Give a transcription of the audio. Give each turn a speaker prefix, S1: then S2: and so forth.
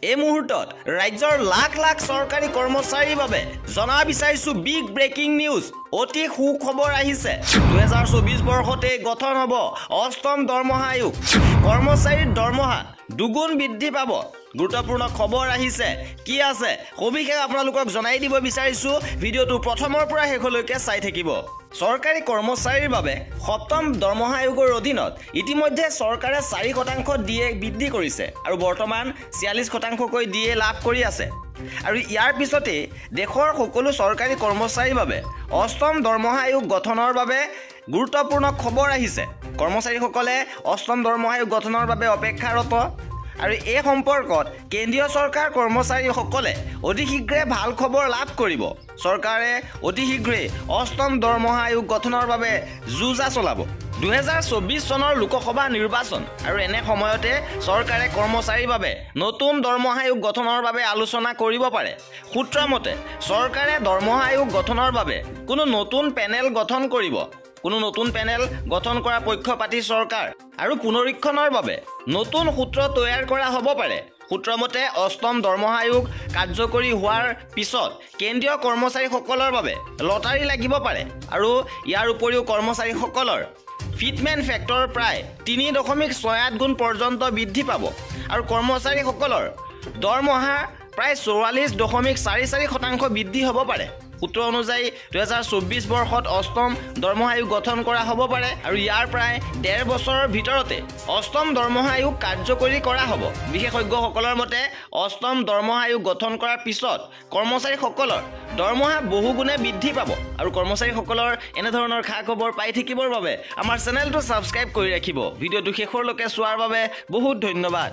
S1: এই মুহূৰ্তত ৰাজ্যৰ লাখ লাখ চৰকাৰী কৰ্মচাৰীৰ বাবে জনা বিচাৰিছো বিগ ব্ৰেকিং নিউজ অতি সুখবৰ আহিছে 2024 বৰ্ষতে গঠন হ'ব অষ্টম দৰমহা আয়োগ কৰ্মচাৰীৰ দৰমহা দুগুণ বৃদ্ধি পাব গুৰুত্বপূৰ্ণ খবৰ আহিছে কি আছে সবিশেষ আপোনালোকক জনাই দিব বিচাৰিছো ভিডিওটো প্ৰথমৰ পৰা শেষলৈকে চাই থাকিব চৰকাৰী কৰ্মচাৰীৰ বাবে সপ্তম দৰমহা আয়োগৰ অধীনত ইতিমধ্যে চৰকাৰে 4% দিয়ে বৃদ্ধি কৰিছে আৰু বৰ্তমান 46% দিয়ে লাভ কৰি আছে আৰু ইয়াৰ পিছতে দেশৰ সকলো চৰকাৰী কৰ্মচাৰীৰ বাবে অষ্টম দৰমহা আয়োগ গঠনৰ বাবে গুৰুত্বপূৰ্ণ খবৰ আহিছে কৰ্মচাৰীসকলে অষ্টম দৰমহা আয়োগ গঠনৰ বাবে অপেক্ষাৰত আৰু এই সম্পৰ্কত কেন্দ্ৰীয় চৰকাৰ কৰ্মচাৰীসকলে অতি শীঘ্ৰে ভাল খবৰ লাভ কৰিব চৰকাৰে অতি শীঘ্ৰে অষ্টম দৰমহা আয়োগ গঠনৰ বাবে যুঁজা চলাব 2024 চনৰ লোকসভা নিৰ্বাচন আৰু এনে সময়তে চৰকাৰে কৰ্মচাৰীৰ বাবে নতুন দৰমহা আয়োগ গঠনৰ বাবে আলোচনা কৰিব পাৰে সূত্ৰমতে চৰকাৰে দৰমহা আয়োগ গঠনৰ বাবে কোনো নতুন পেনেল গঠন কৰিব কোনো নতুন পেনেল গঠন কৰা পক্ষপাতী চৰকাৰ আৰু পুনৰীক্ষণৰ বাবে নতুন সূত্ৰ তৈয়াৰ কৰা হ'ব পাৰে সূত্ৰমতে অষ্টম দৰমহা আয়োগ কাৰ্যকৰী হোৱাৰ পিছত কেন্দ্ৰীয় কৰ্মচাৰীসকলৰ বাবে লটাৰী লাগিব পাৰে আৰু ইয়াৰ উপৰিও কৰ্মচাৰীসকলৰ ফিটমেন্ট ফেক্টৰ প্ৰায় 3.68 গুণ পৰ্যন্ত বৃদ্ধি পাব আৰু কৰ্মচাৰীসকলৰ দৰমহা প্ৰায় 44.44% বৃদ্ধি হ'ব পাৰে সূত্ৰ অনুযায়ী 2024 বৰ্ষত অষ্টম দৰমহা আয়োগ গঠন কৰা হ'ব পাৰে আৰু ইয়াৰ প্ৰায় 1.5 বছৰৰ ভিতৰতে অষ্টম দৰমহা আয়োগ কাৰ্যকৰী কৰা হ'ব বিশেষজ্ঞসকলৰ মতে অষ্টম দৰমহা আয়োগ গঠন কৰাৰ পিছত কৰ্মচাৰীসকলৰ দৰমহা বহুগুণে বৃদ্ধি পাব আৰু কৰ্মচাৰীসকলৰ এনে ধৰণৰ খা খবৰ পাই থাকিবৰ বাবে আমাৰ চেনেলটো সাবস্ক্ৰাইব কৰি ৰাখিব ভিডিওটো শেষলৈকে চোৱাৰ বাবে বহুত ধন্যবাদ